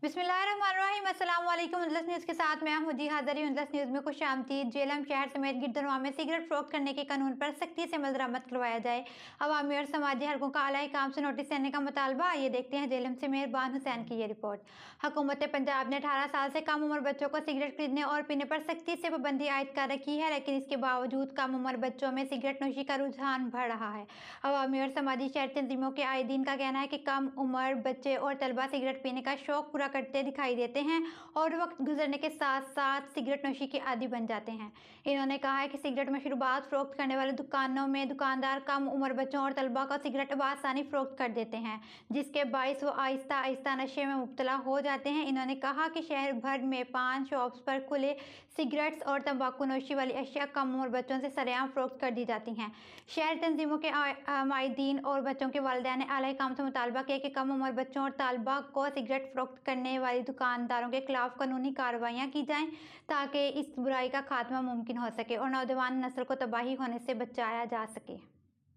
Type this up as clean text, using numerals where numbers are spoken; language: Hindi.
बिस्मिल्लाहिर्रहमानिर्रहीम। अस्सलाम वालेकुम। उंदलस न्यूज़ के साथ मैं हूं जी हाज़िर। उंदलस न्यूज़ में खुशामदीद। जेलम शहर समेत गिरदनवा में सिगरेट फरोख्त करने के कानून पर सख्ती से अमल दरामद करवाया जाए। अवामी और समाजी हलकों का आला काम से नोटिस देने का मुतालबा। आइए देखते हैं जेलम से मेहरबान हुसैन की ये रिपोर्ट। हुकूमत पंजाब ने 18 साल से कम उम्र बच्चों को सिगरेट खरीदने और पीने पर सख्ती से पाबंदी आयद कर रखी है, लेकिन इसके बावजूद कम उम्र बच्चों में सिगरेट नोशी का रुझान बढ़ रहा है। अवामी और समाजी शहरी तंजीमों के आए दिन का कहना है कि कम उम्र बच्चे और तलबा सिगरेट पीने का शौक पूरा करते दिखाई देते हैं और वक्त गुजरने के साथ साथ सिगरेट नोशी के आदी बन जाते हैं। इन्होंने कहा है कि सिगरेट मशरूबात फरोख्त करने वाले दुकानों में दुकानदार कम उम्र बच्चों और तलबा को सिगरेट बआसानी फरोख्त कर देते हैं, जिसके बाइस वो आहिस्ता आहिस्ता नशे में मुब्तला हो जाते हैं। इन्होंने कहा कि शहर भर में 5 शॉप्स पर खुले सिगरेट्स और तंबाकू नोशी वाली अशिया कम उम्र बच्चों से सरेआम फरोख्त कर दी जाती हैं। शहर तंजीमों के माहिदीन और बच्चों के वालिदैन ने आला काम से मुतालबा किया कि कम उम्र बच्चों और तालबा को सिगरेट फरोख्त करने वाली दुकानदारों के खिलाफ कानूनी कार्रवाइयाँ की जाएं, ताकि इस बुराई का खात्मा मुमकिन हो सके और नौजवान नस्ल को तबाही होने से बचाया जा सके।